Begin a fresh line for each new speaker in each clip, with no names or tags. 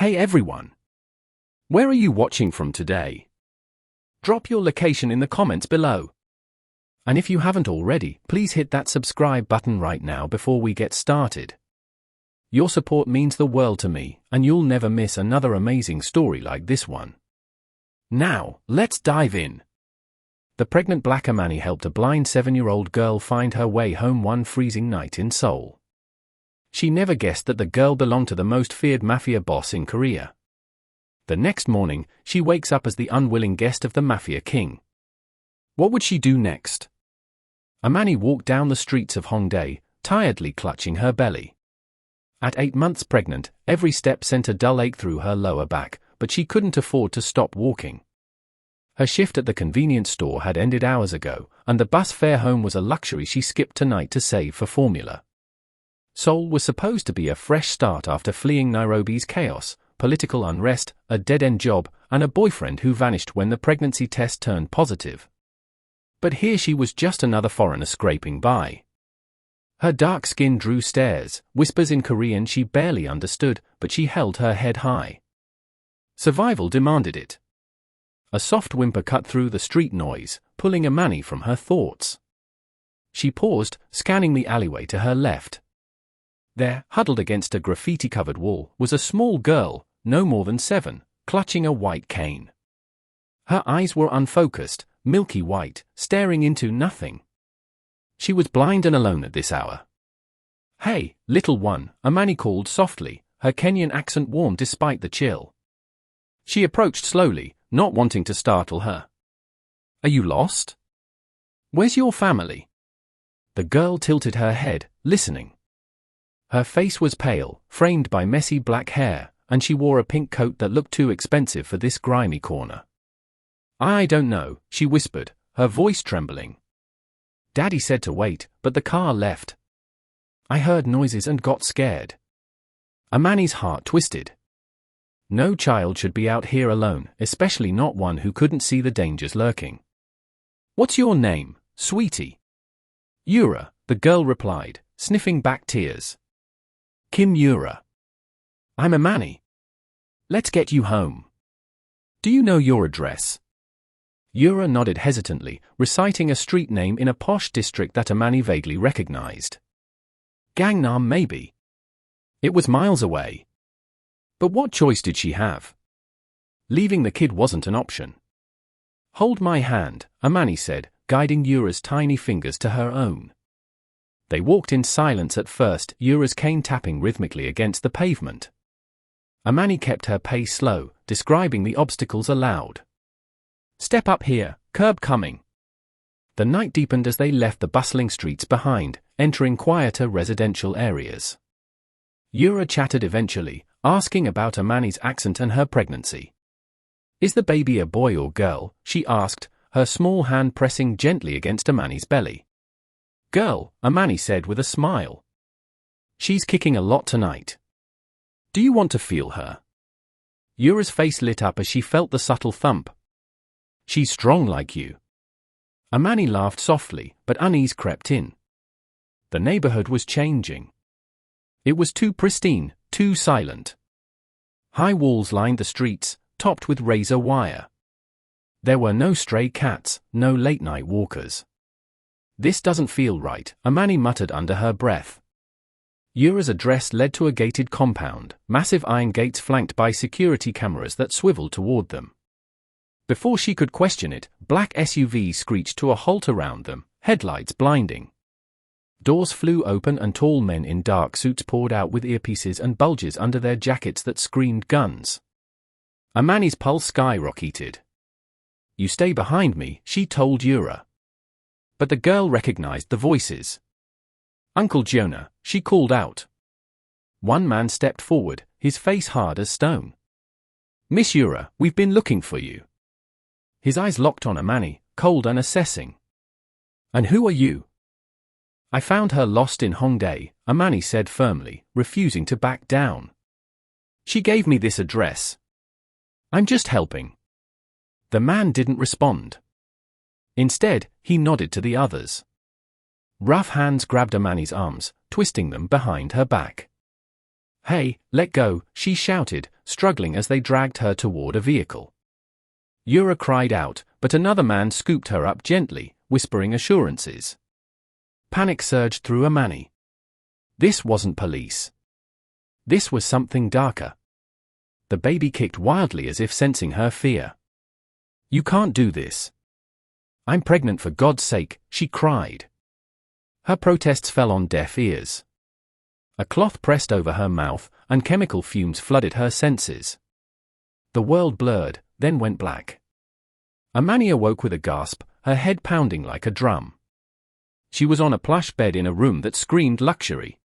Hey everyone! Where are you watching from today? Drop your location in the comments below. And if you haven't already, please hit that subscribe button right now before we get started. Your support means the world to me, and you'll never miss another amazing story like this one. Now, let's dive in. The pregnant Black Amani helped a blind 7-year-old girl find her way home one freezing night in Seoul. She never guessed that the girl belonged to the most feared Mafia boss in Korea. The next morning, she wakes up as the unwilling guest of the Mafia king. What would she do next? Amani walked down the streets of Hongdae, tiredly clutching her belly. At 8 months pregnant, every step sent a dull ache through her lower back, but she couldn't afford to stop walking. Her shift at the convenience store had ended hours ago, and the bus fare home was a luxury she skipped tonight to save for formula. Seoul was supposed to be a fresh start after fleeing Nairobi's chaos, political unrest, a dead-end job, and a boyfriend who vanished when the pregnancy test turned positive. But here she was, just another foreigner scraping by. Her dark skin drew stares, whispers in Korean she barely understood, but she held her head high. Survival demanded it. A soft whimper cut through the street noise, pulling Amani from her thoughts. She paused, scanning the alleyway to her left. There, huddled against a graffiti-covered wall, was a small girl, no more than 7, clutching a white cane. Her eyes were unfocused, milky white, staring into nothing. She was blind and alone at this hour. "Hey, little one," Amani called softly, her Kenyan accent warm despite the chill. She approached slowly, not wanting to startle her. "Are you lost? Where's your family?" The girl tilted her head, listening. Her face was pale, framed by messy black hair, and she wore a pink coat that looked too expensive for this grimy corner. "I don't know," she whispered, her voice trembling. "Daddy said to wait, but the car left. I heard noises and got scared." Amani's heart twisted. No child should be out here alone, especially not one who couldn't see the dangers lurking. "What's your name, sweetie?" "Yura," the girl replied, sniffing back tears. "Kim Yura. I'm Amani. Let's get you home. Do you know your address?" Yura nodded hesitantly, reciting a street name in a posh district that Amani vaguely recognized. Gangnam, maybe. It was miles away. But what choice did she have? Leaving the kid wasn't an option. "Hold my hand," Amani said, guiding Yura's tiny fingers to her own. They walked in silence at first, Yura's cane tapping rhythmically against the pavement. Amani kept her pace slow, describing the obstacles aloud. "Step up here, curb coming." The night deepened as they left the bustling streets behind, entering quieter residential areas. Yura chatted eventually, asking about Amani's accent and her pregnancy. "Is the baby a boy or girl?" she asked, her small hand pressing gently against Amani's belly. "Girl," Amani said with a smile. "She's kicking a lot tonight. Do you want to feel her?" Yura's face lit up as she felt the subtle thump. "She's strong like you." Amani laughed softly, but unease crept in. The neighborhood was changing. It was too pristine, too silent. High walls lined the streets, topped with razor wire. There were no stray cats, no late-night walkers. "This doesn't feel right," Amani muttered under her breath. Yura's address led to a gated compound, massive iron gates flanked by security cameras that swiveled toward them. Before she could question it, black SUVs screeched to a halt around them, headlights blinding. Doors flew open and tall men in dark suits poured out with earpieces and bulges under their jackets that screamed guns. Amani's pulse skyrocketed. "You stay behind me," she told Yura. But the girl recognized the voices. "Uncle Jonah," she called out. One man stepped forward, his face hard as stone. "Miss Yura, we've been looking for you." His eyes locked on Amani, cold and assessing. "And who are you?" "I found her lost in Hongdae," Amani said firmly, refusing to back down. "She gave me this address. I'm just helping." The man didn't respond. Instead, he nodded to the others. Rough hands grabbed Amani's arms, twisting them behind her back. "Hey, let go," she shouted, struggling as they dragged her toward a vehicle. Yura cried out, but another man scooped her up gently, whispering assurances. Panic surged through Amani. This wasn't police. This was something darker. The baby kicked wildly as if sensing her fear. "You can't do this. I'm pregnant, for God's sake," she cried. Her protests fell on deaf ears. A cloth pressed over her mouth, and chemical fumes flooded her senses. The world blurred, then went black. Amani awoke with a gasp, her head pounding like a drum. She was on a plush bed in a room that screamed luxury.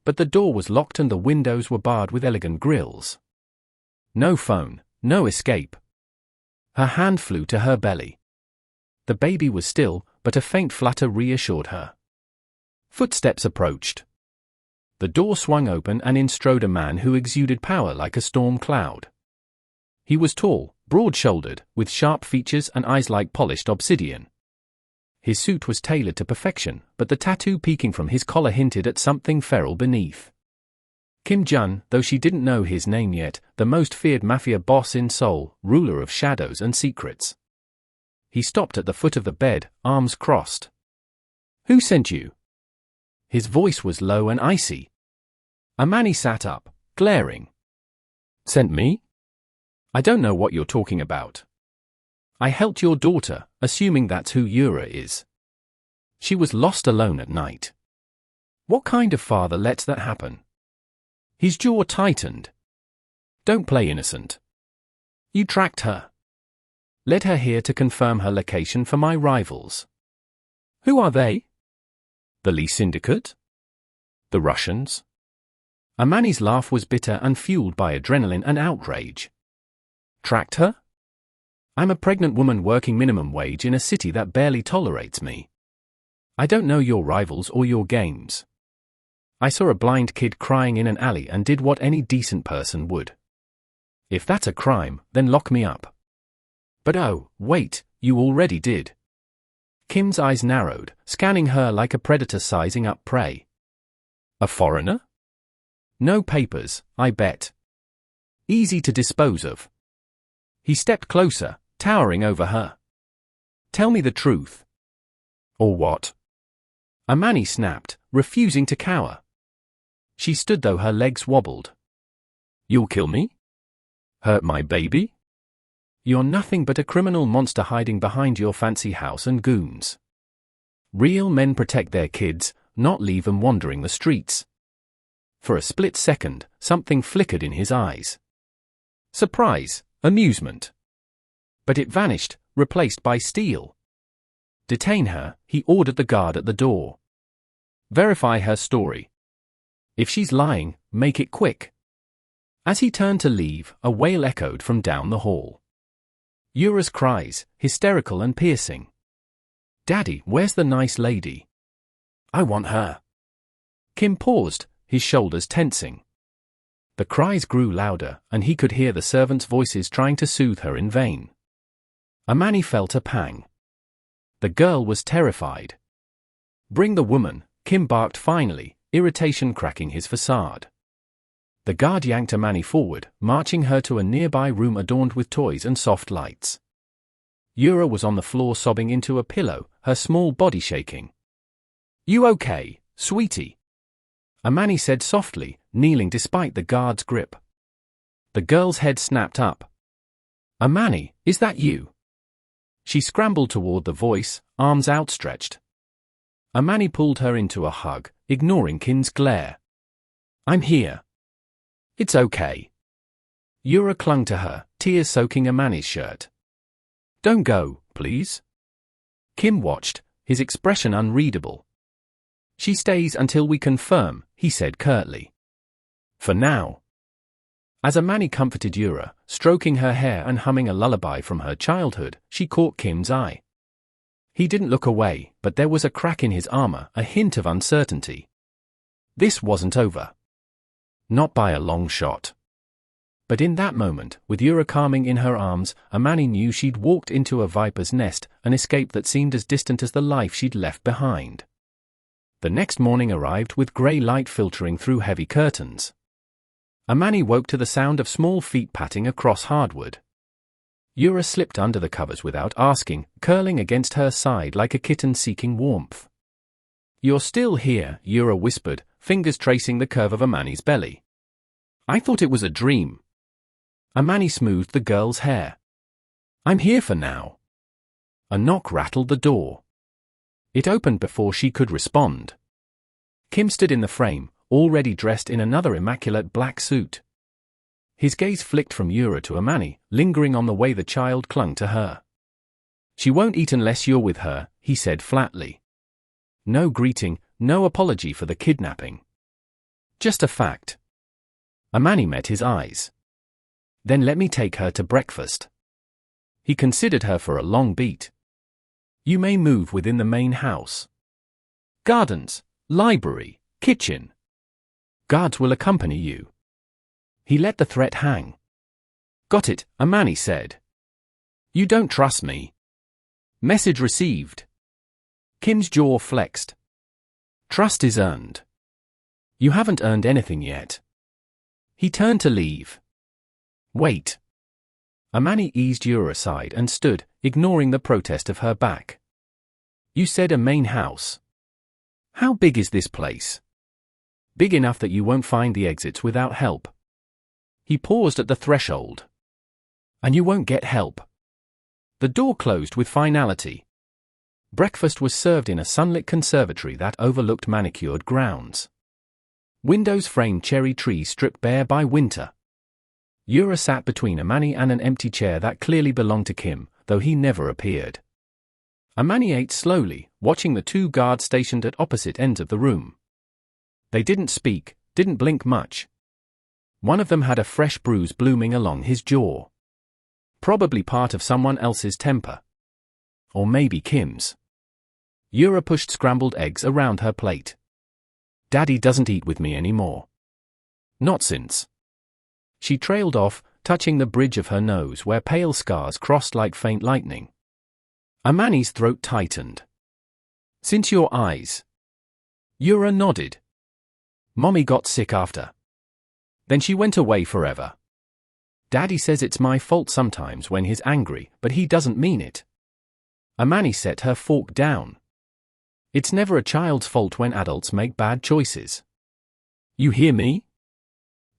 But the door was locked and the windows were barred with elegant grills. No phone, no escape. Her hand flew to her belly. The baby was still, but a faint flutter reassured her. Footsteps approached. The door swung open and in strode a man who exuded power like a storm cloud. He was tall, broad-shouldered, with sharp features and eyes like polished obsidian. His suit was tailored to perfection, but the tattoo peeking from his collar hinted at something feral beneath. Kim Jun, though she didn't know his name yet, the most feared Mafia boss in Seoul, ruler of shadows and secrets. He stopped at the foot of the bed, arms crossed. "Who sent you?" His voice was low and icy. Amani sat up, glaring. "Sent me? I don't know what you're talking about. I helped your daughter, assuming that's who Yura is. She was lost alone at night. What kind of father lets that happen?" His jaw tightened. "Don't play innocent. You tracked her. Led her here to confirm her location for my rivals. Who are they? The Lee Syndicate? The Russians?" Amani's laugh was bitter and fueled by adrenaline and outrage. "Tracked her? I'm a pregnant woman working minimum wage in a city that barely tolerates me. I don't know your rivals or your games. I saw a blind kid crying in an alley and did what any decent person would. If that's a crime, then lock me up. But oh, wait, you already did." Kim's eyes narrowed, scanning her like a predator sizing up prey. "A foreigner? No papers, I bet. Easy to dispose of." He stepped closer, towering over her. "Tell me the truth." "Or what?" Amani snapped, refusing to cower. She stood though her legs wobbled. "You'll kill me? Hurt my baby? You're nothing but a criminal monster hiding behind your fancy house and goons. Real men protect their kids, not leave them wandering the streets." For a split second, something flickered in his eyes. Surprise, amusement. But it vanished, replaced by steel. "Detain her," he ordered the guard at the door. "Verify her story. If she's lying, make it quick." As he turned to leave, a wail echoed from down the hall. Yura's cries, hysterical and piercing. "Daddy, where's the nice lady? I want her." Kim paused, his shoulders tensing. The cries grew louder, and he could hear the servants' voices trying to soothe her in vain. Amani felt a pang. The girl was terrified. "Bring the woman," Kim barked finally, irritation cracking his facade. The guard yanked Amani forward, marching her to a nearby room adorned with toys and soft lights. Yura was on the floor sobbing into a pillow, her small body shaking. "You okay, sweetie?" Amani said softly, kneeling despite the guard's grip. The girl's head snapped up. "Amani, is that you?" She scrambled toward the voice, arms outstretched. Amani pulled her into a hug, ignoring Kim's glare. "I'm here. It's okay." Yura clung to her, tears soaking Amani's shirt. "Don't go, please." Kim watched, his expression unreadable. "She stays until we confirm," he said curtly. "For now." As Amani comforted Yura, stroking her hair and humming a lullaby from her childhood, she caught Kim's eye. He didn't look away, but there was a crack in his armor, a hint of uncertainty. This wasn't over. Not by a long shot. But in that moment, with Yura calming in her arms, Amani knew she'd walked into a viper's nest, an escape that seemed as distant as the life she'd left behind. The next morning arrived with grey light filtering through heavy curtains. Amani woke to the sound of small feet patting across hardwood. Yura slipped under the covers without asking, curling against her side like a kitten seeking warmth. "You're still here," Yura whispered, fingers tracing the curve of Amani's belly. "I thought it was a dream." Amani smoothed the girl's hair. "I'm here for now." A knock rattled the door. It opened before she could respond. Kim stood in the frame, already dressed in another immaculate black suit. His gaze flicked from Yura to Amani, lingering on the way the child clung to her. "She won't eat unless you're with her," he said flatly. No greeting, no apology for the kidnapping. Just a fact. Amani met his eyes. "Then let me take her to breakfast." He considered her for a long beat. "You may move within the main house. Gardens, library, kitchen. Guards will accompany you." He let the threat hang. "Got it," Amani said. "You don't trust me." Message received. Kim's jaw flexed. "Trust is earned. You haven't earned anything yet." He turned to leave. "Wait." Amani eased Yura aside and stood, ignoring the protest of her back. "You said a main house. How big is this place?" "Big enough that you won't find the exits without help." He paused at the threshold. "And you won't get help." The door closed with finality. Breakfast was served in a sunlit conservatory that overlooked manicured grounds. Windows framed cherry trees stripped bare by winter. Yura sat between Amani and an empty chair that clearly belonged to Kim, though he never appeared. Amani ate slowly, watching the two guards stationed at opposite ends of the room. They didn't speak, didn't blink much. One of them had a fresh bruise blooming along his jaw. Probably part of someone else's temper. Or maybe Kim's. Yura pushed scrambled eggs around her plate. "Daddy doesn't eat with me anymore. Not since." She trailed off, touching the bridge of her nose where pale scars crossed like faint lightning. Amani's throat tightened. "Since your eyes." Yura nodded. "Mommy got sick after. Then she went away forever. Daddy says it's my fault sometimes when he's angry, but he doesn't mean it." Amani set her fork down. "It's never a child's fault when adults make bad choices. You hear me?"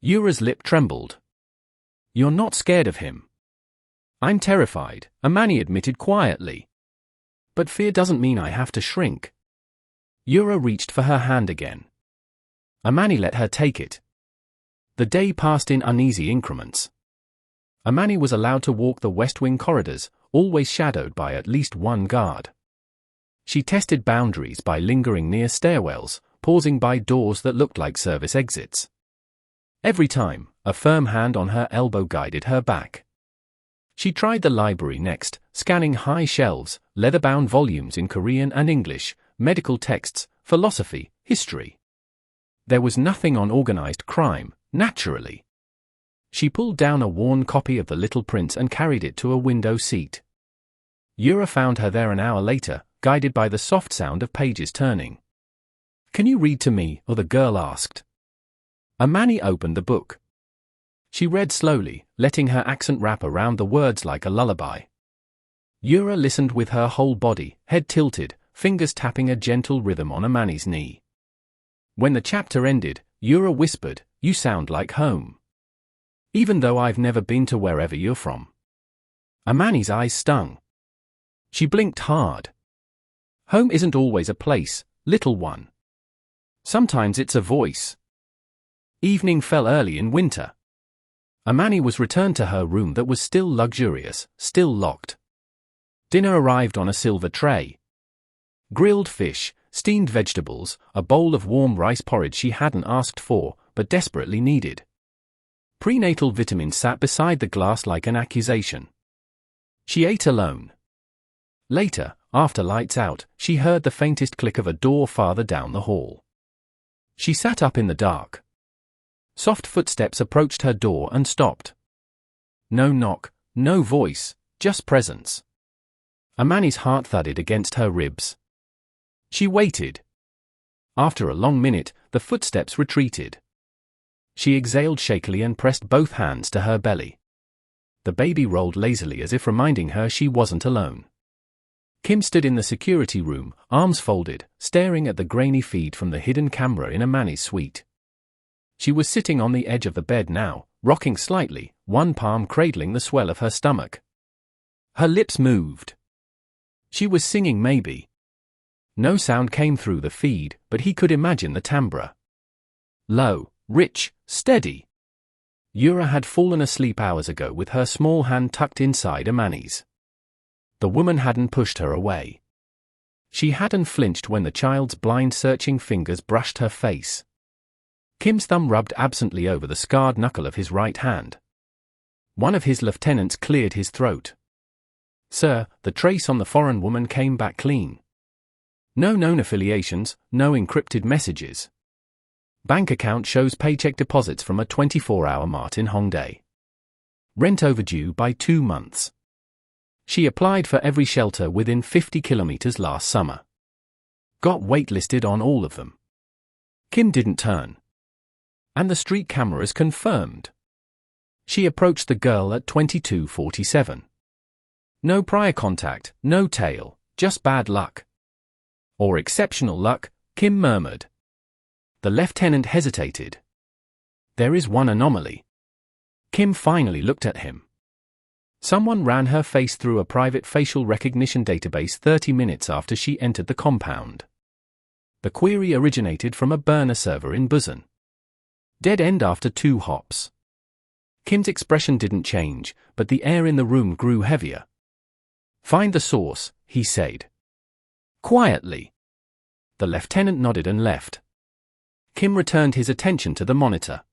Yura's lip trembled. "You're not scared of him." "I'm terrified," Amani admitted quietly. "But fear doesn't mean I have to shrink." Yura reached for her hand again. Amani let her take it. The day passed in uneasy increments. Amani was allowed to walk the West Wing corridors, always shadowed by at least one guard. She tested boundaries by lingering near stairwells, pausing by doors that looked like service exits. Every time, a firm hand on her elbow guided her back. She tried the library next, scanning high shelves, leather-bound volumes in Korean and English, medical texts, philosophy, history. There was nothing on organized crime, naturally. She pulled down a worn copy of The Little Prince and carried it to a window seat. Yura found her there an hour later, guided by the soft sound of pages turning. "Can you read to me?" the girl asked. Amani opened the book. She read slowly, letting her accent wrap around the words like a lullaby. Yura listened with her whole body, head tilted, fingers tapping a gentle rhythm on Amani's knee. When the chapter ended, Yura whispered, "You sound like home. Even though I've never been to wherever you're from." Amani's eyes stung. She blinked hard. "Home isn't always a place, little one. Sometimes it's a voice." Evening fell early in winter. Amani was returned to her room that was still luxurious, still locked. Dinner arrived on a silver tray. Grilled fish, steamed vegetables, a bowl of warm rice porridge she hadn't asked for, but desperately needed. Prenatal vitamins sat beside the glass like an accusation. She ate alone. Later, after lights out, she heard the faintest click of a door farther down the hall. She sat up in the dark. Soft footsteps approached her door and stopped. No knock, no voice, just presence. Amani's heart thudded against her ribs. She waited. After a long minute, the footsteps retreated. She exhaled shakily and pressed both hands to her belly. The baby rolled lazily as if reminding her she wasn't alone. Kim stood in the security room, arms folded, staring at the grainy feed from the hidden camera in Amani's suite. She was sitting on the edge of the bed now, rocking slightly, one palm cradling the swell of her stomach. Her lips moved. She was singing maybe. No sound came through the feed, but he could imagine the timbre. Low, rich, steady. Yura had fallen asleep hours ago with her small hand tucked inside Amani's. The woman hadn't pushed her away. She hadn't flinched when the child's blind searching fingers brushed her face. Kim's thumb rubbed absently over the scarred knuckle of his right hand. One of his lieutenants cleared his throat. "Sir, the trace on the foreign woman came back clean. No known affiliations, no encrypted messages. Bank account shows paycheck deposits from a 24-hour mart in Hongdae. Rent overdue by 2 months. She applied for every shelter within 50 kilometers last summer. Got waitlisted on all of them." Kim didn't turn. And the street cameras confirmed. She approached the girl at 22:47. No prior contact, no tail, just bad luck. Or exceptional luck, Kim murmured. The lieutenant hesitated. There is one anomaly. Kim finally looked at him. Someone ran her face through a private facial recognition database 30 minutes after she entered the compound. The query originated from a burner server in Busan. Dead end after 2 hops. Kim's expression didn't change, but the air in the room grew heavier. "Find the source," he said. Quietly. The lieutenant nodded and left. Kim returned his attention to the monitor.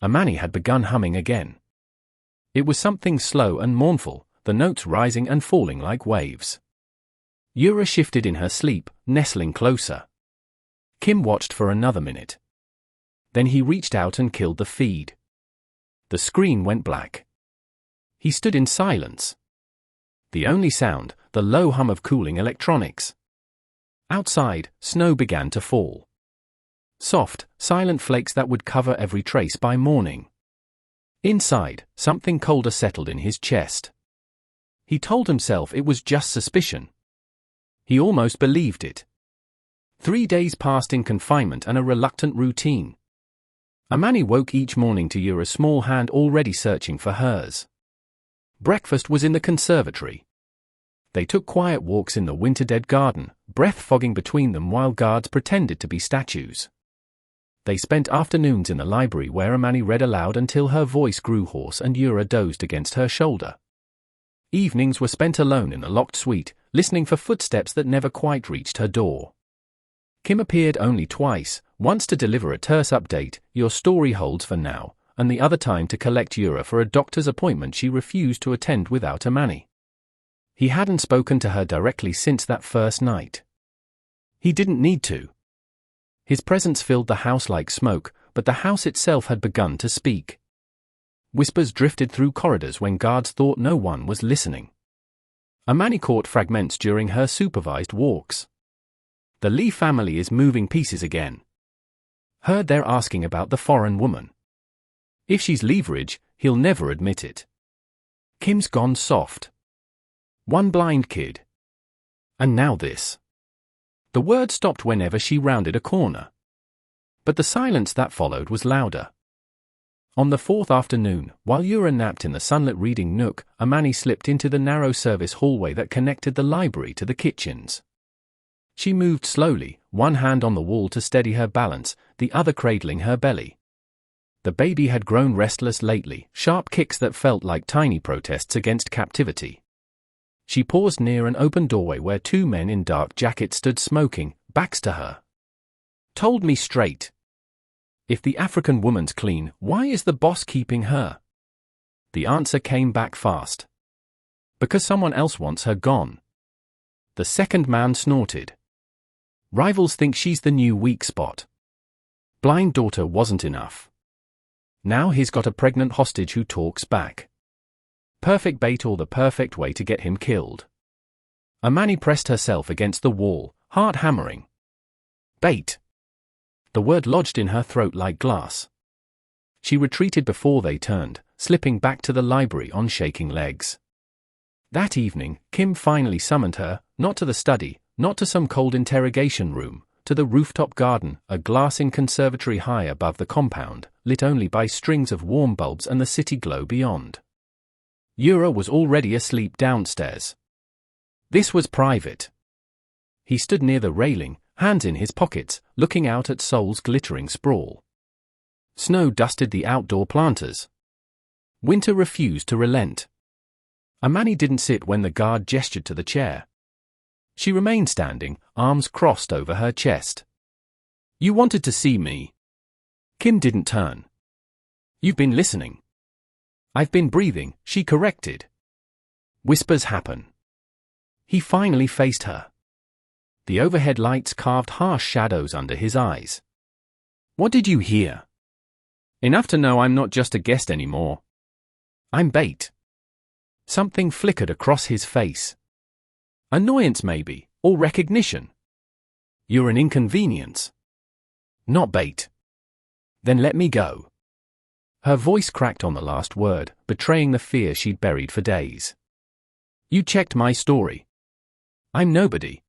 Amani had begun humming again. It was something slow and mournful, the notes rising and falling like waves. Yura shifted in her sleep, nestling closer. Kim watched for another minute. Then he reached out and killed the feed. The screen went black. He stood in silence. The only sound, the low hum of cooling electronics. Outside, snow began to fall. Soft, silent flakes that would cover every trace by morning. Inside, something colder settled in his chest. He told himself it was just suspicion. He almost believed it. 3 days passed in confinement and a reluctant routine. Amani woke each morning to Yura's small hand already searching for hers. Breakfast was in the conservatory. They took quiet walks in the winter-dead garden, breath fogging between them while guards pretended to be statues. They spent afternoons in the library where Amani read aloud until her voice grew hoarse and Yura dozed against her shoulder. Evenings were spent alone in the locked suite, listening for footsteps that never quite reached her door. Kim appeared only twice, once to deliver a terse update, "Your story holds for now," and the other time to collect Yura for a doctor's appointment she refused to attend without Amani. He hadn't spoken to her directly since that first night. He didn't need to. His presence filled the house like smoke, but the house itself had begun to speak. Whispers drifted through corridors when guards thought no one was listening. Amani caught fragments during her supervised walks. The Lee family is moving pieces again. Heard they're asking about the foreign woman. If she's leverage, he'll never admit it. Kim's gone soft. One blind kid. And now this. The word stopped whenever she rounded a corner. But the silence that followed was louder. On the 4th afternoon, while Yura napped in the sunlit reading nook, Amani slipped into the narrow service hallway that connected the library to the kitchens. She moved slowly, one hand on the wall to steady her balance, the other cradling her belly. The baby had grown restless lately, sharp kicks that felt like tiny protests against captivity. She paused near an open doorway where 2 men in dark jackets stood smoking, backs to her. "Told me straight. If the African woman's clean, why is the boss keeping her?" The answer came back fast. "Because someone else wants her gone." The second man snorted. "Rivals think she's the new weak spot. Blind daughter wasn't enough. Now he's got a pregnant hostage who talks back. Perfect bait or the perfect way to get him killed." Amani pressed herself against the wall, heart hammering. "Bait." The word lodged in her throat like glass. She retreated before they turned, slipping back to the library on shaking legs. That evening, Kim finally summoned her, not to the study, not to some cold interrogation room, to the rooftop garden, a glassing conservatory high above the compound, lit only by strings of warm bulbs and the city glow beyond. Yura was already asleep downstairs. This was private. He stood near the railing, hands in his pockets, looking out at Seoul's glittering sprawl. Snow dusted the outdoor planters. Winter refused to relent. Amani didn't sit when the guard gestured to the chair. She remained standing, arms crossed over her chest. "You wanted to see me." Kim didn't turn. "You've been listening." "I've been breathing," she corrected. Whispers happen. He finally faced her. The overhead lights carved harsh shadows under his eyes. "What did you hear?" "Enough to know I'm not just a guest anymore. I'm bait." Something flickered across his face. Annoyance maybe, or recognition. "You're an inconvenience." "Not bait." "Then let me go." Her voice cracked on the last word, betraying the fear she'd buried for days. "You checked my story. I'm nobody.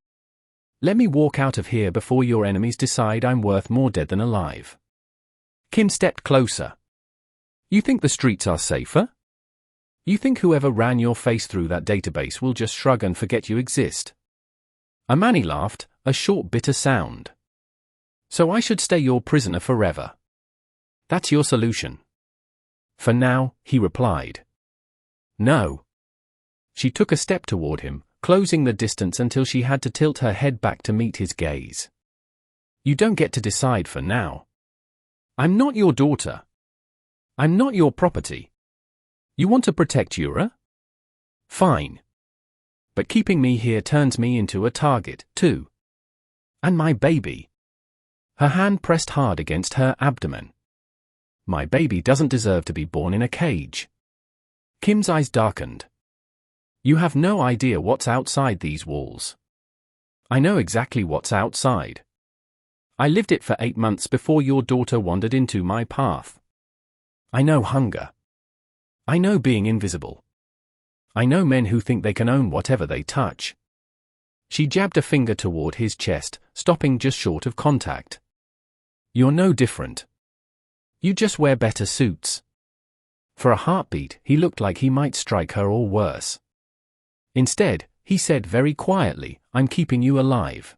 Let me walk out of here before your enemies decide I'm worth more dead than alive." Kim stepped closer. "You think the streets are safer? You think whoever ran your face through that database will just shrug and forget you exist?" Amani laughed, a short bitter sound. "So I should stay your prisoner forever? That's your solution?" "For now," he replied. "No." She took a step toward him, closing the distance until she had to tilt her head back to meet his gaze. "You don't get to decide for now. I'm not your daughter. I'm not your property. You want to protect Yura? Fine. But keeping me here turns me into a target, too. And my baby." Her hand pressed hard against her abdomen. "My baby doesn't deserve to be born in a cage." Kim's eyes darkened. "You have no idea what's outside these walls." "I know exactly what's outside. I lived it for 8 months before your daughter wandered into my path. I know hunger. I know being invisible. I know men who think they can own whatever they touch." She jabbed a finger toward his chest, stopping just short of contact. "You're no different. You just wear better suits." For a heartbeat, he looked like he might strike her or worse. Instead, he said very quietly, "I'm keeping you alive.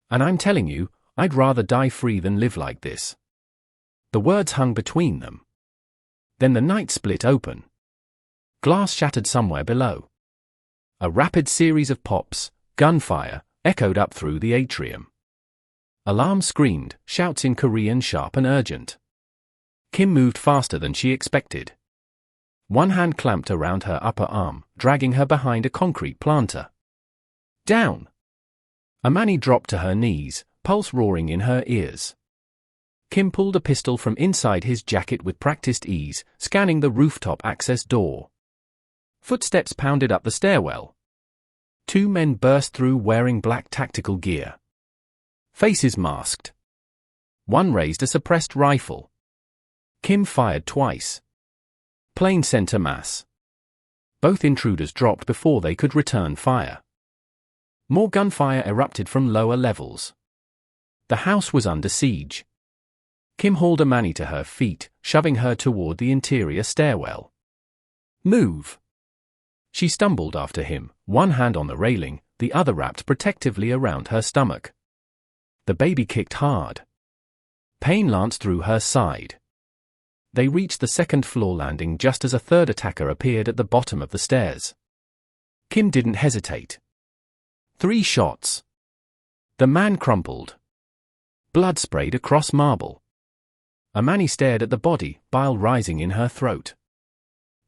And I'm telling you, I'd rather die free than live like this." The words hung between them. Then the night split open. Glass shattered somewhere below. A rapid series of pops, gunfire, echoed up through the atrium. Alarms screamed, shouts in Korean sharp and urgent. Kim moved faster than she expected. One hand clamped around her upper arm, dragging her behind a concrete planter. "Down!" Amani dropped to her knees, pulse roaring in her ears. Kim pulled a pistol from inside his jacket with practiced ease, scanning the rooftop access door. Footsteps pounded up the stairwell. 2 men burst through wearing black tactical gear. Faces masked. One raised a suppressed rifle. Kim fired twice. Plane center mass. Both intruders dropped before they could return fire. More gunfire erupted from lower levels. The house was under siege. Kim hauled Amani to her feet, shoving her toward the interior stairwell. "Move!" She stumbled after him, one hand on the railing, the other wrapped protectively around her stomach. The baby kicked hard. Pain lanced through her side. They reached the second-floor landing just as a third attacker appeared at the bottom of the stairs. Kim didn't hesitate. 3 shots. The man crumpled. Blood sprayed across marble. Amani stared at the body, bile rising in her throat.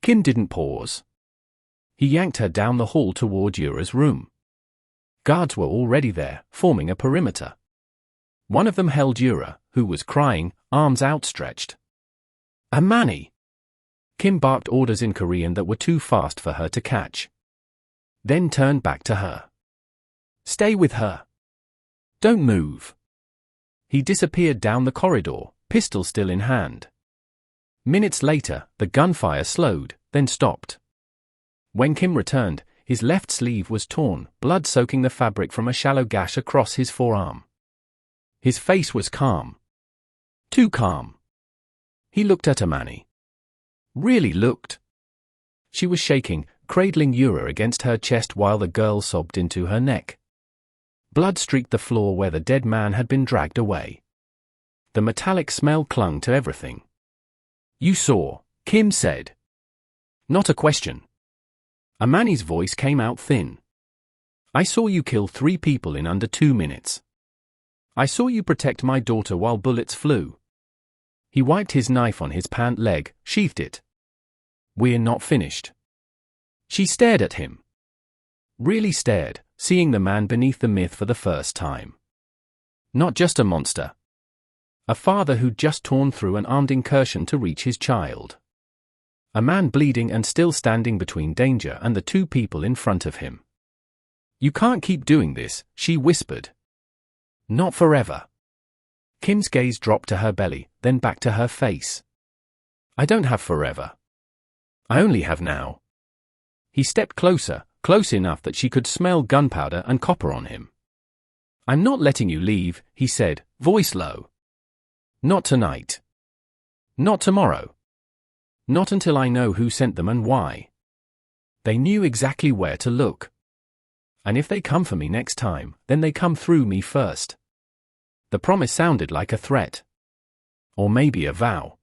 Kim didn't pause. He yanked her down the hall toward Yura's room. Guards were already there, forming a perimeter. One of them held Yura, who was crying, arms outstretched. "Amani!" Kim barked orders in Korean that were too fast for her to catch. Then turned back to her. "Stay with her. Don't move." He disappeared down the corridor, pistol still in hand. Minutes later, the gunfire slowed, then stopped. When Kim returned, his left sleeve was torn, blood soaking the fabric from a shallow gash across his forearm. His face was calm. Too calm. He looked at Amani. Really looked. She was shaking, cradling Yura against her chest while the girl sobbed into her neck. Blood streaked the floor where the dead man had been dragged away. The metallic smell clung to everything. "You saw," Kim said. Not a question. Amani's voice came out thin. "I saw you kill 3 people in under 2 minutes. I saw you protect my daughter while bullets flew." He wiped his knife on his pant leg, sheathed it. "We're not finished." She stared at him. Really stared, seeing the man beneath the myth for the first time. Not just a monster. A father who'd just torn through an armed incursion to reach his child. A man bleeding and still standing between danger and the 2 people in front of him. "You can't keep doing this," she whispered. "Not forever." Kim's gaze dropped to her belly, then back to her face. "I don't have forever. I only have now." He stepped closer, close enough that she could smell gunpowder and copper on him. "I'm not letting you leave," he said, voice low. "Not tonight. Not tomorrow. Not until I know who sent them and why." They knew exactly where to look. "And if they come for me next time, then they come through me first." The promise sounded like a threat. Or maybe a vow.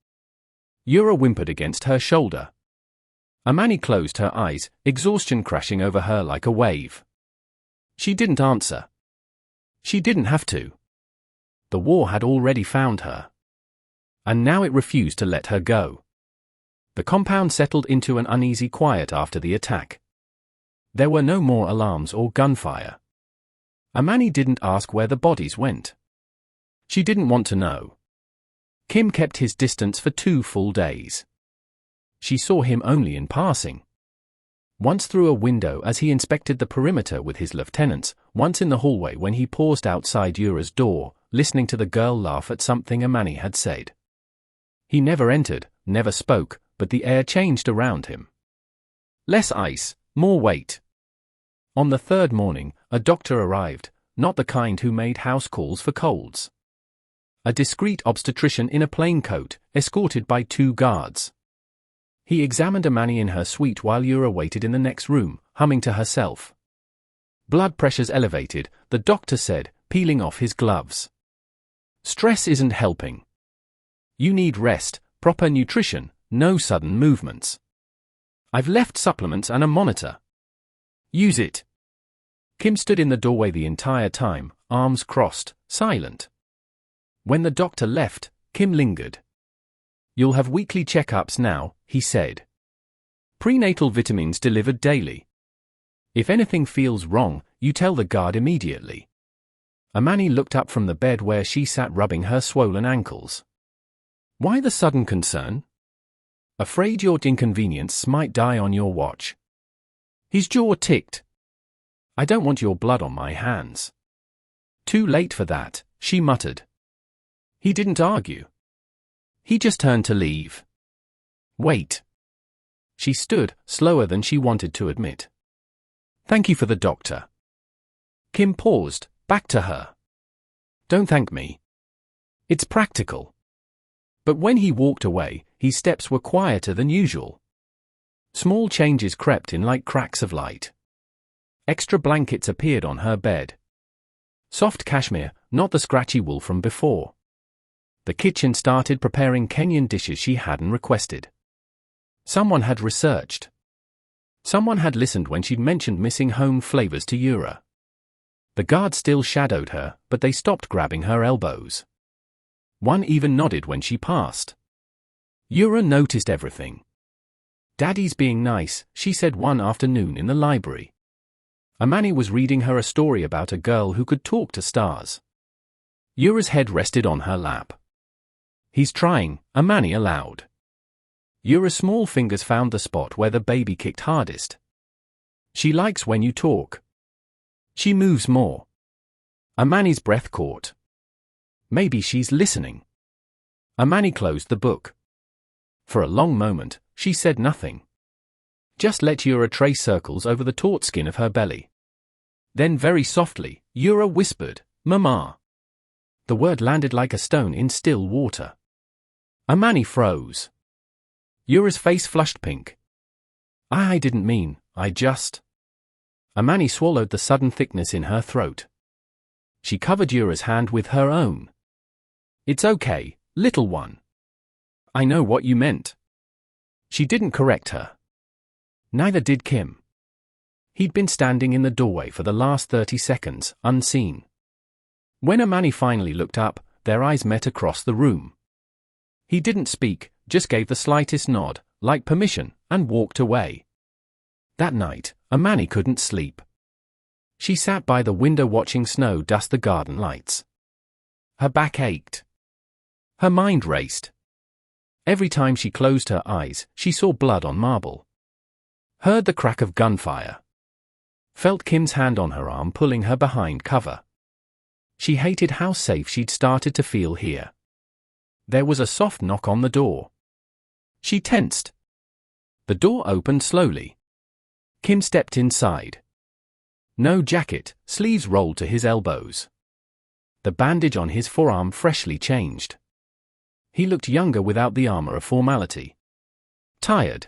Yura whimpered against her shoulder. Amani closed her eyes, exhaustion crashing over her like a wave. She didn't answer. She didn't have to. The war had already found her. And now it refused to let her go. The compound settled into an uneasy quiet after the attack. There were no more alarms or gunfire. Amani didn't ask where the bodies went. She didn't want to know. Kim kept his distance for 2 full days. She saw him only in passing. Once through a window as he inspected the perimeter with his lieutenants, once in the hallway when he paused outside Yura's door, listening to the girl laugh at something Amani had said. He never entered, never spoke, but the air changed around him. Less ice, more weight. On the 3rd morning, a doctor arrived, not the kind who made house calls for colds. A discreet obstetrician in a plain coat, escorted by 2 guards. He examined Amani in her suite while Yura waited in the next room, humming to herself. Blood pressures elevated, the doctor said, peeling off his gloves. "Stress isn't helping. You need rest, proper nutrition, no sudden movements. I've left supplements and a monitor. Use it." Kim stood in the doorway the entire time, arms crossed, silent. When the doctor left, Kim lingered. "You'll have weekly checkups now," he said. "Prenatal vitamins delivered daily. If anything feels wrong, you tell the guard immediately." Amani looked up from the bed where she sat rubbing her swollen ankles. "Why the sudden concern?" "Afraid your inconvenience might die on your watch." His jaw ticked. "I don't want your blood on my hands." "Too late for that," she muttered. He didn't argue. He just turned to leave. "Wait." She stood, slower than she wanted to admit. "Thank you for the doctor." Kim paused, back to her. "Don't thank me. It's practical." But when he walked away, his steps were quieter than usual. Small changes crept in like cracks of light. Extra blankets appeared on her bed. Soft cashmere, not the scratchy wool from before. The kitchen started preparing Kenyan dishes she hadn't requested. Someone had researched. Someone had listened when she'd mentioned missing home flavors to Yura. The guards still shadowed her, but they stopped grabbing her elbows. One even nodded when she passed. Yura noticed everything. "Daddy's being nice," she said one afternoon in the library. Amani was reading her a story about a girl who could talk to stars. Yura's head rested on her lap. "He's trying," Amani allowed. Yura's small fingers found the spot where the baby kicked hardest. "She likes when you talk. She moves more." Amani's breath caught. Maybe she's listening. Amani closed the book. For a long moment, she said nothing. Just let Yura trace circles over the taut skin of her belly. Then very softly, Yura whispered, "Mama." The word landed like a stone in still water. Amani froze. Yura's face flushed pink. I didn't mean, I just... Amani swallowed the sudden thickness in her throat. She covered Yura's hand with her own. It's okay, little one. I know what you meant. She didn't correct her. Neither did Kim. He'd been standing in the doorway for the last 30 seconds, unseen. When Amani finally looked up, their eyes met across the room. He didn't speak, just gave the slightest nod, like permission, and walked away. That night, Amani couldn't sleep. She sat by the window watching snow dust the garden lights. Her back ached. Her mind raced. Every time she closed her eyes, she saw blood on marble. Heard the crack of gunfire. Felt Kim's hand on her arm pulling her behind cover. She hated how safe she'd started to feel here. There was a soft knock on the door. She tensed. The door opened slowly. Kim stepped inside. No jacket, sleeves rolled to his elbows. The bandage on his forearm freshly changed. He looked younger without the armor of formality. Tired.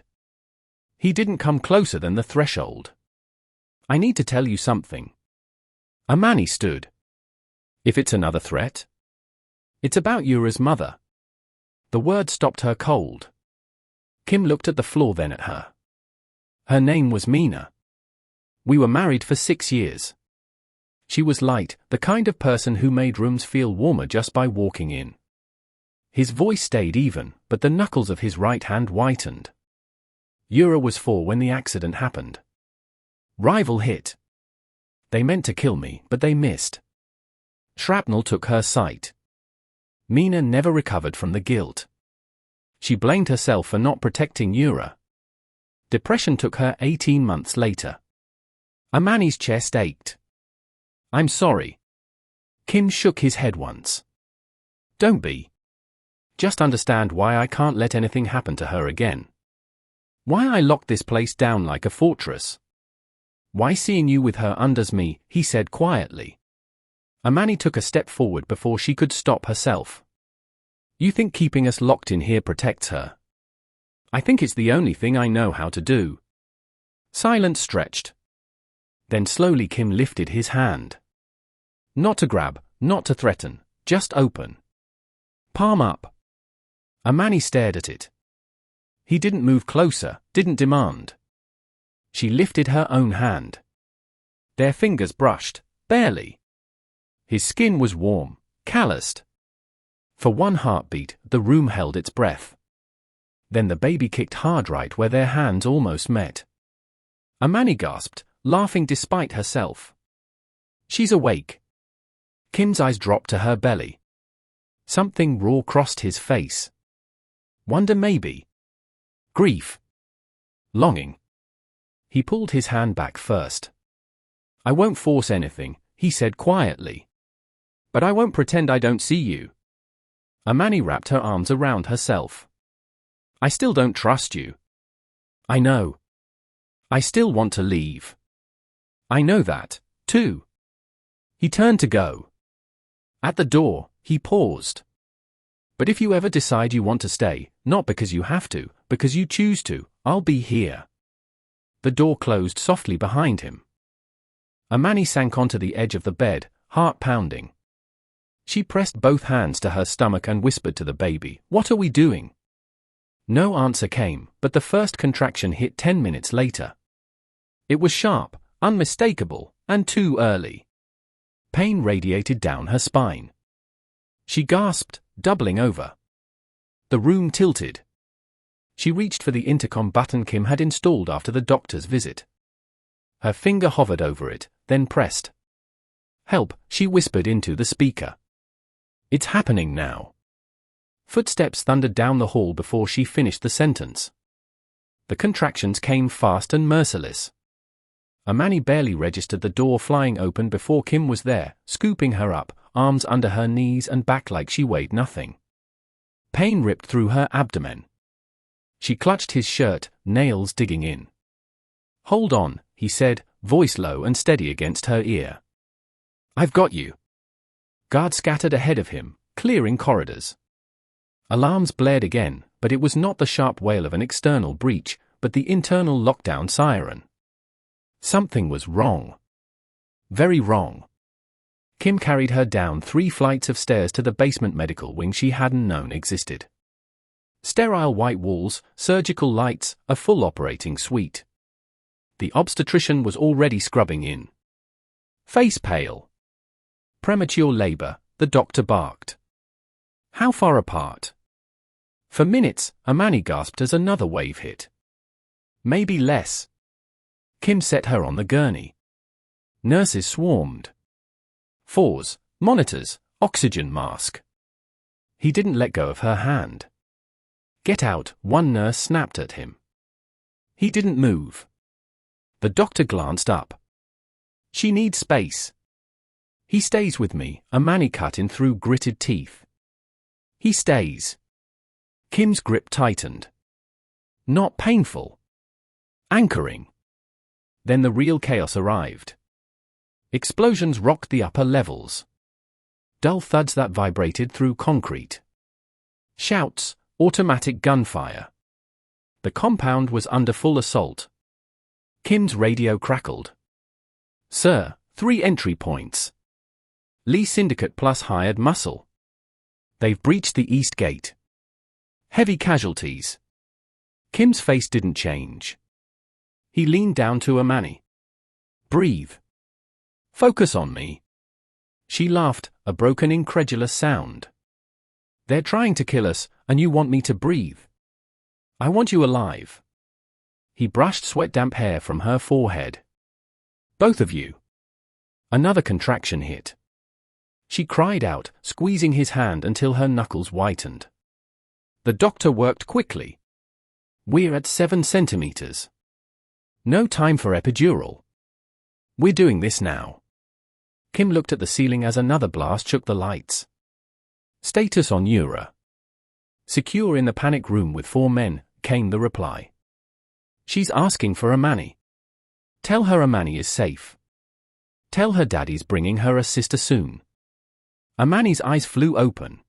He didn't come closer than the threshold. I need to tell you something. Amani stood. If it's another threat? It's about Yura's mother. The word stopped her cold. Kim looked at the floor, then at her. Her name was Mina. We were married for 6 years. She was light, the kind of person who made rooms feel warmer just by walking in. His voice stayed even, but the knuckles of his right hand whitened. Yura was 4 when the accident happened. Rival hit. They meant to kill me, but they missed. Shrapnel took her sight. Mina never recovered from the guilt. She blamed herself for not protecting Yura. Depression took her 18 months later. Amani's chest ached. I'm sorry. Kim shook his head once. Don't be. Just understand why I can't let anything happen to her again. Why I locked this place down like a fortress. Why seeing you with her undoes me, he said quietly. Amani took a step forward before she could stop herself. You think keeping us locked in here protects her? I think it's the only thing I know how to do. Silence stretched. Then slowly Kim lifted his hand. Not to grab, not to threaten, just open. Palm up. Amani stared at it. He didn't move closer, didn't demand. She lifted her own hand. Their fingers brushed, barely. His skin was warm, calloused. For one heartbeat, the room held its breath. Then the baby kicked hard right where their hands almost met. Amani gasped, laughing despite herself. She's awake. Kim's eyes dropped to her belly. Something raw crossed his face. Wonder maybe. Grief. Longing. He pulled his hand back first. I won't force anything, he said quietly. But I won't pretend I don't see you. Amani wrapped her arms around herself. I still don't trust you. I know. I still want to leave. I know that, too. He turned to go. At the door, he paused. But if you ever decide you want to stay, not because you have to, because you choose to, I'll be here. The door closed softly behind him. Amani sank onto the edge of the bed, heart pounding. She pressed both hands to her stomach and whispered to the baby, "What are we doing?" No answer came, but the first contraction hit 10 minutes later. It was sharp, unmistakable, and too early. Pain radiated down her spine. She gasped, doubling over. The room tilted. She reached for the intercom button Kim had installed after the doctor's visit. Her finger hovered over it, then pressed. "Help," she whispered into the speaker. "It's happening now." Footsteps thundered down the hall before she finished the sentence. The contractions came fast and merciless. Amani barely registered the door flying open before Kim was there, scooping her up, arms under her knees and back like she weighed nothing. Pain ripped through her abdomen. She clutched his shirt, nails digging in. "Hold on," he said, voice low and steady against her ear. "I've got you." Guards scattered ahead of him, clearing corridors. Alarms blared again, but it was not the sharp wail of an external breach, but the internal lockdown siren. Something was wrong. Very wrong. Kim carried her down 3 flights of stairs to the basement medical wing she hadn't known existed. Sterile white walls, surgical lights, a full operating suite. The obstetrician was already scrubbing in. Face pale. "Premature labor," the doctor barked. "How far apart?" For minutes, Amani gasped as another wave hit. "Maybe less." Kim set her on the gurney. Nurses swarmed. Fours, monitors, oxygen mask. He didn't let go of her hand. "Get out," one nurse snapped at him. He didn't move. The doctor glanced up. "She needs space." "He stays with me," Amani cut in through gritted teeth. "He stays." Kim's grip tightened. "Not painful." Anchoring. Then the real chaos arrived. Explosions rocked the upper levels. Dull thuds that vibrated through concrete. Shouts, automatic gunfire. The compound was under full assault. Kim's radio crackled. "Sir, 3 entry points. Lee Syndicate plus hired muscle. They've breached the east gate. Heavy casualties." Kim's face didn't change. He leaned down to Amani. "Breathe. Focus on me." She laughed, a broken, incredulous sound. "They're trying to kill us, and you want me to breathe? I want you alive." He brushed sweat-damp hair from her forehead. "Both of you." Another contraction hit. She cried out, squeezing his hand until her knuckles whitened. The doctor worked quickly. "We're at 7 centimeters. No time for epidural. We're doing this now." Kim looked at the ceiling as another blast shook the lights. "Status on Eura." "Secure in the panic room with 4 men," came the reply. "She's asking for Amani. Tell her Amani is safe. Tell her daddy's bringing her a sister soon." Amani's eyes flew open.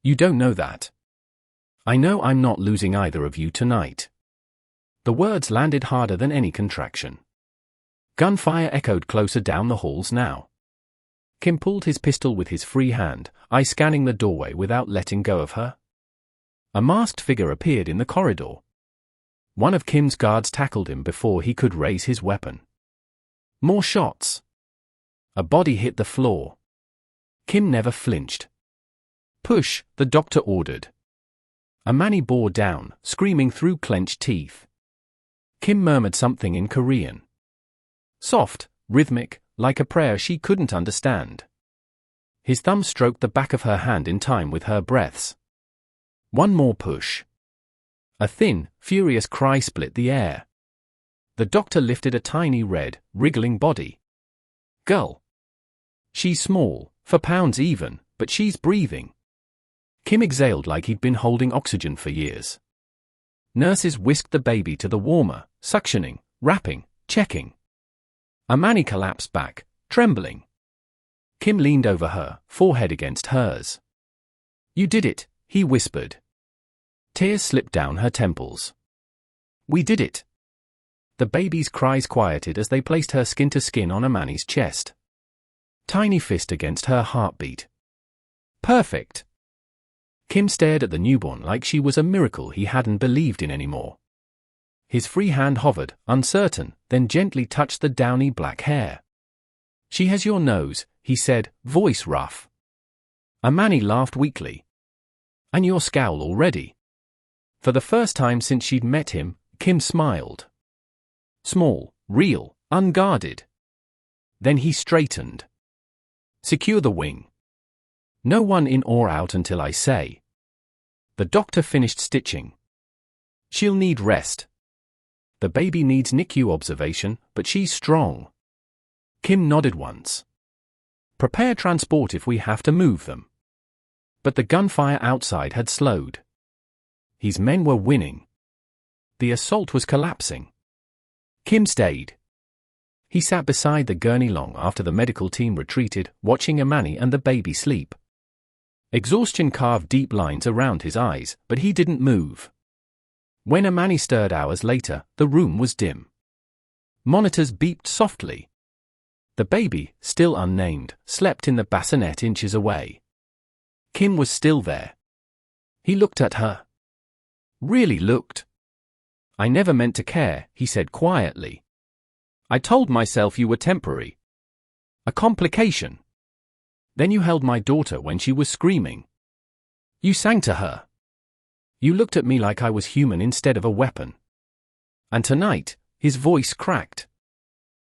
"You don't know that." "I know I'm not losing either of you tonight." The words landed harder than any contraction. Gunfire echoed closer down the halls now. Kim pulled his pistol with his free hand, eye scanning the doorway without letting go of her. A masked figure appeared in the corridor. One of Kim's guards tackled him before he could raise his weapon. More shots. A body hit the floor. Kim never flinched. "Push," the doctor ordered. Amani bore down, screaming through clenched teeth. Kim murmured something in Korean. Soft, rhythmic, like a prayer she couldn't understand. His thumb stroked the back of her hand in time with her breaths. One more push. A thin, furious cry split the air. The doctor lifted a tiny red, wriggling body. "Girl. She's small, 4 pounds even, but she's breathing." Kim exhaled like he'd been holding oxygen for years. Nurses whisked the baby to the warmer, suctioning, wrapping, checking. Amani collapsed back, trembling. Kim leaned over her, forehead against hers. "You did it," he whispered. Tears slipped down her temples. "We did it." The baby's cries quieted as they placed her skin to skin on Amani's chest. Tiny fist against her heartbeat. "Perfect." Kim stared at the newborn like she was a miracle he hadn't believed in anymore. His free hand hovered, uncertain, then gently touched the downy black hair. "She has your nose," he said, voice rough. Amani laughed weakly. "And your scowl already." For the first time since she'd met him, Kim smiled. Small, real, unguarded. Then he straightened. "Secure the wing. No one in or out until I say." The doctor finished stitching. "She'll need rest. The baby needs NICU observation, but she's strong." Kim nodded once. "Prepare transport if we have to move them." But the gunfire outside had slowed. His men were winning. The assault was collapsing. Kim stayed. He sat beside the gurney long after the medical team retreated, watching Amani and the baby sleep. Exhaustion carved deep lines around his eyes, but he didn't move. When Amani stirred hours later, the room was dim. Monitors beeped softly. The baby, still unnamed, slept in the bassinet inches away. Kim was still there. He looked at her. Really looked. "I never meant to care," he said quietly. "I told myself you were temporary. A complication. Then you held my daughter when she was screaming. You sang to her. You looked at me like I was human instead of a weapon. And tonight," his voice cracked.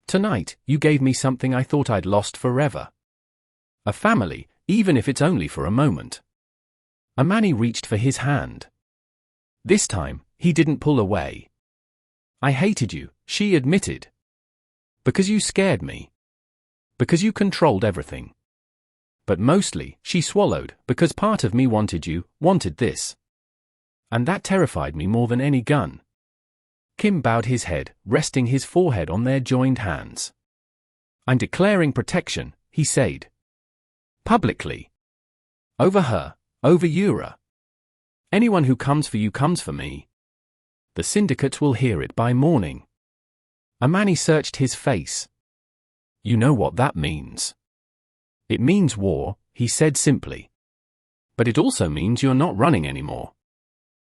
"Tonight, you gave me something I thought I'd lost forever. A family, even if it's only for a moment." Amani reached for his hand. This time, he didn't pull away. "I hated you," she admitted. "Because you scared me. Because you controlled everything. But mostly," she swallowed, "because part of me wanted you, wanted this. And that terrified me more than any gun." Kim bowed his head, resting his forehead on their joined hands. "I'm declaring protection," he said. "Publicly. Over her, over Yura. Anyone who comes for you comes for me. The syndicates will hear it by morning." Amani searched his face. "You know what that means." "It means war," he said simply. "But it also means you're not running anymore.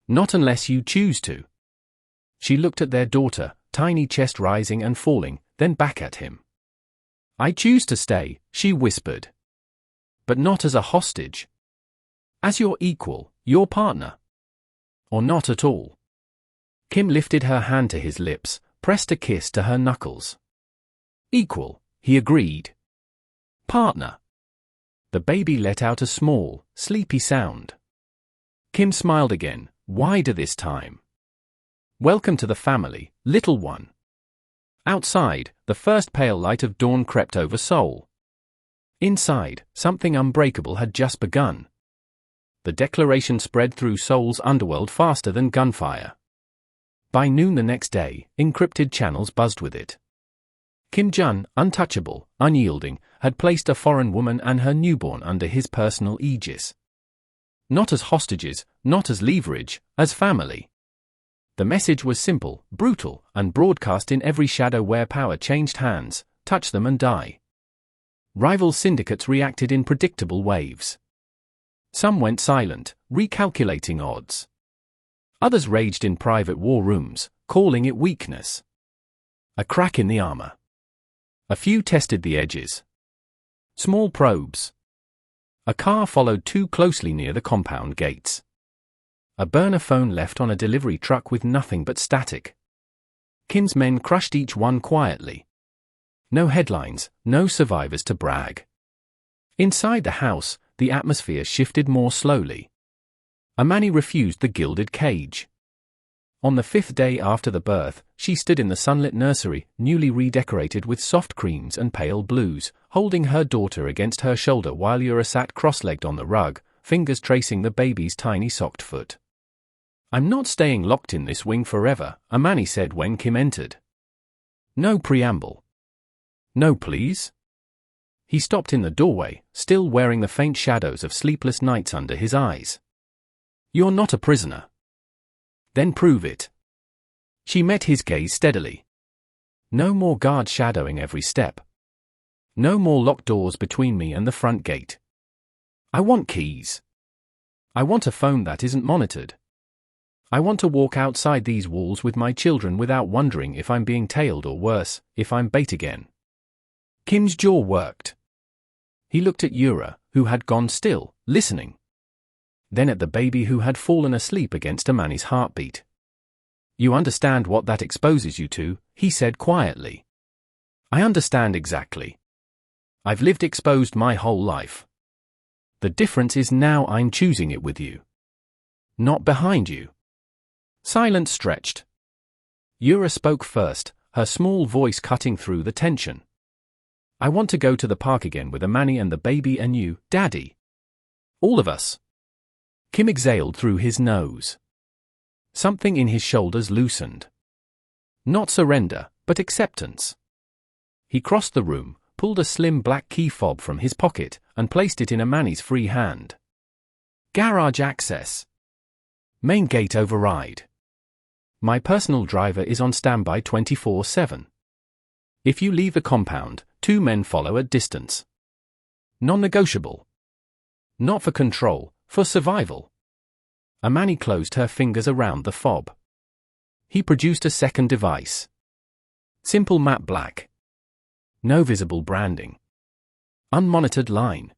Not unless you choose to." She looked at their daughter, tiny chest rising and falling, then back at him. "I choose to stay," she whispered. "But not as a hostage. As your equal, your partner. Or not at all." Kim lifted her hand to his lips, pressed a kiss to her knuckles. "Equal," he agreed. "Partner." The baby let out a small, sleepy sound. Kim smiled again, wider this time. "Welcome to the family, little one." Outside, the first pale light of dawn crept over Seoul. Inside, something unbreakable had just begun. The declaration spread through Seoul's underworld faster than gunfire. By noon the next day, encrypted channels buzzed with it. Kim Jun, untouchable, unyielding, had placed a foreign woman and her newborn under his personal aegis. Not as hostages, not as leverage, as family. The message was simple, brutal, and broadcast in every shadow where power changed hands, touch them and die. Rival syndicates reacted in predictable waves. Some went silent, recalculating odds. Others raged in private war rooms, calling it weakness. A crack in the armor. A few tested the edges. Small probes. A car followed too closely near the compound gates. A burner phone left on a delivery truck with nothing but static. Kim's men crushed each one quietly. No headlines, no survivors to brag. Inside the house, the atmosphere shifted more slowly. Amani refused the gilded cage. On the 5th day after the birth, she stood in the sunlit nursery, newly redecorated with soft creams and pale blues, holding her daughter against her shoulder while Yura sat cross-legged on the rug, fingers tracing the baby's tiny socked foot. "I'm not staying locked in this wing forever," Amani said when Kim entered. No preamble. "No, please?" He stopped in the doorway, still wearing the faint shadows of sleepless nights under his eyes. "You're not a prisoner." "Then prove it." She met his gaze steadily. "No more guards shadowing every step. No more locked doors between me and the front gate. I want keys. I want a phone that isn't monitored. I want to walk outside these walls with my children without wondering if I'm being tailed or worse, if I'm bait again." Kim's jaw worked. He looked at Yura, who had gone still, listening. Then at the baby who had fallen asleep against Amani's heartbeat. "You understand what that exposes you to," he said quietly. "I understand exactly. I've lived exposed my whole life. The difference is now I'm choosing it with you. Not behind you." Silence stretched. Yura spoke first, her small voice cutting through the tension. "I want to go to the park again with Amani and the baby and you, Daddy. All of us." Kim exhaled through his nose. Something in his shoulders loosened. Not surrender, but acceptance. He crossed the room, pulled a slim black key fob from his pocket, and placed it in Amani's free hand. Garage access. Main gate override. My personal driver is on standby 24/7. If you leave the compound, 2 men follow at distance. Non-negotiable. Not for control, for survival. Amani closed her fingers around the fob. He produced a second device. Simple matte black. No visible branding. Unmonitored line.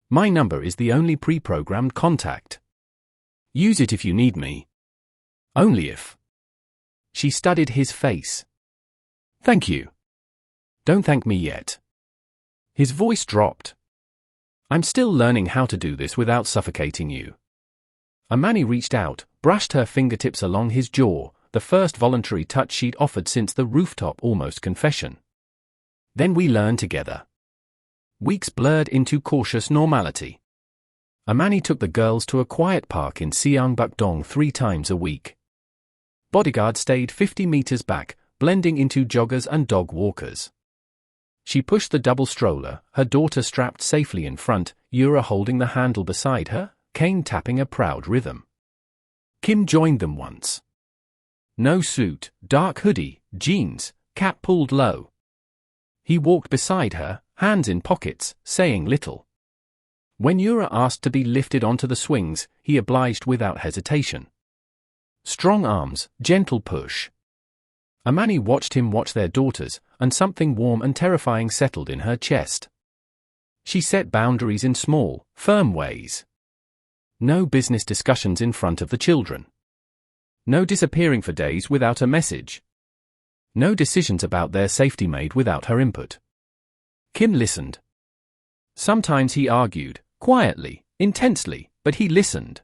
My number is the only pre-programmed contact. Use it if you need me. Only if. She studied his face. Thank you. Don't thank me yet. His voice dropped. I'm still learning how to do this without suffocating you. Amani reached out, brushed her fingertips along his jaw, the first voluntary touch she'd offered since the rooftop almost confession. Then we learned together. Weeks blurred into cautious normality. Amani took the girls to a quiet park in Seongbuk-dong 3 times a week. Bodyguard stayed 50 meters back, blending into joggers and dog walkers. She pushed the double stroller, her daughter strapped safely in front, Yura holding the handle beside her, cane tapping a proud rhythm. Kim joined them once. No suit, dark hoodie, jeans, cap pulled low. He walked beside her, hands in pockets, saying little. When Yura asked to be lifted onto the swings, he obliged without hesitation. Strong arms, gentle push. Amani watched him watch their daughters, and something warm and terrifying settled in her chest. She set boundaries in small, firm ways. No business discussions in front of the children. No disappearing for days without a message. No decisions about their safety made without her input. Kim listened. Sometimes he argued, quietly, intensely, but he listened.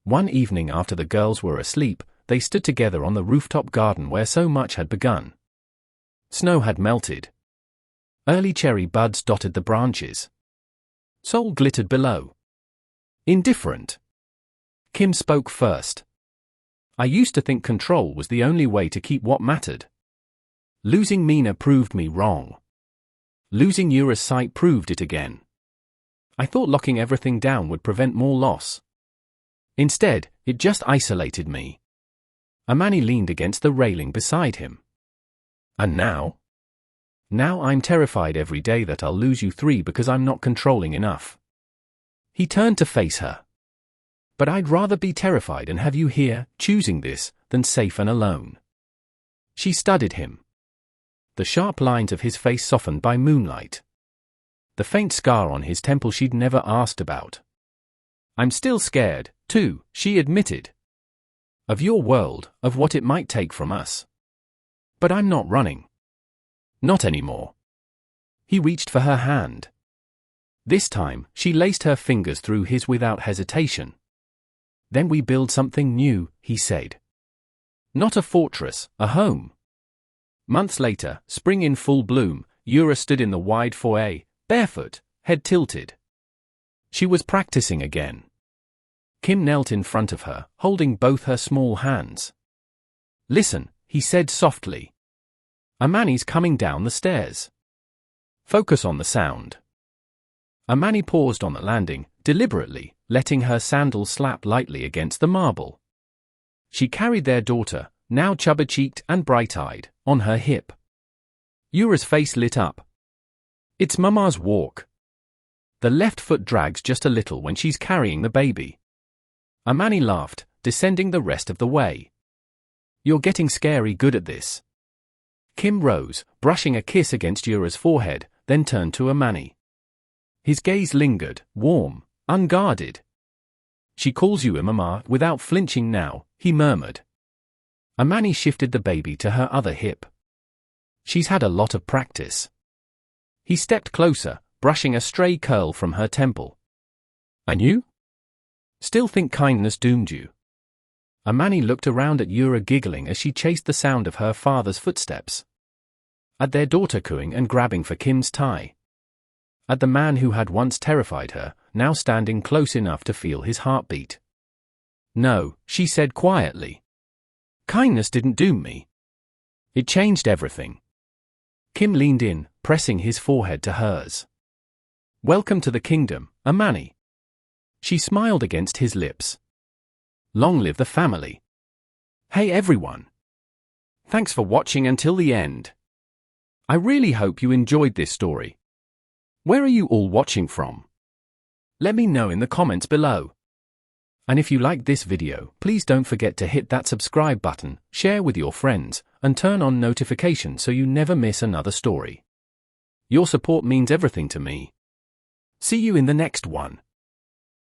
One evening after the girls were asleep, they stood together on the rooftop garden where so much had begun. Snow had melted. Early cherry buds dotted the branches. Sol glittered below. Indifferent. Kim spoke first. I used to think control was the only way to keep what mattered. Losing Mina proved me wrong. Losing Yura's sight proved it again. I thought locking everything down would prevent more loss. Instead, it just isolated me. Amani leaned against the railing beside him. And now? Now I'm terrified every day that I'll lose you 3 because I'm not controlling enough. He turned to face her. But I'd rather be terrified and have you here, choosing this, than safe and alone. She studied him. The sharp lines of his face softened by moonlight. The faint scar on his temple she'd never asked about. I'm still scared, too, she admitted. Of your world, of what it might take from us. But I'm not running. Not anymore. He reached for her hand. This time, she laced her fingers through his without hesitation. Then we build something new, he said. Not a fortress, a home. Months later, spring in full bloom, Yura stood in the wide foyer, barefoot, head tilted. She was practicing again. Kim knelt in front of her, holding both her small hands. Listen, he said softly. Amani's coming down the stairs. Focus on the sound. Amani paused on the landing, deliberately, letting her sandals slap lightly against the marble. She carried their daughter, now chubby-cheeked and bright-eyed, on her hip. Yura's face lit up. It's Mama's walk. The left foot drags just a little when she's carrying the baby. Amani laughed, descending the rest of the way. You're getting scary good at this. Kim rose, brushing a kiss against Yura's forehead, then turned to Amani. His gaze lingered, warm, unguarded. She calls you Mama without flinching now, he murmured. Amani shifted the baby to her other hip. She's had a lot of practice. He stepped closer, brushing a stray curl from her temple. And you? Still think kindness doomed you? Amani looked around at Yura giggling as she chased the sound of her father's footsteps. At their daughter cooing and grabbing for Kim's tie. At the man who had once terrified her, now standing close enough to feel his heartbeat. No, she said quietly. Kindness didn't doom me. It changed everything. Kim leaned in, pressing his forehead to hers. Welcome to the kingdom, Amani. She smiled against his lips. Long live the family. Hey everyone. Thanks for watching until the end. I really hope you enjoyed this story. Where are you all watching from? Let me know in the comments below. And if you liked this video, please don't forget to hit that subscribe button, share with your friends, and turn on notifications so you never miss another story. Your support means everything to me. See you in the next one.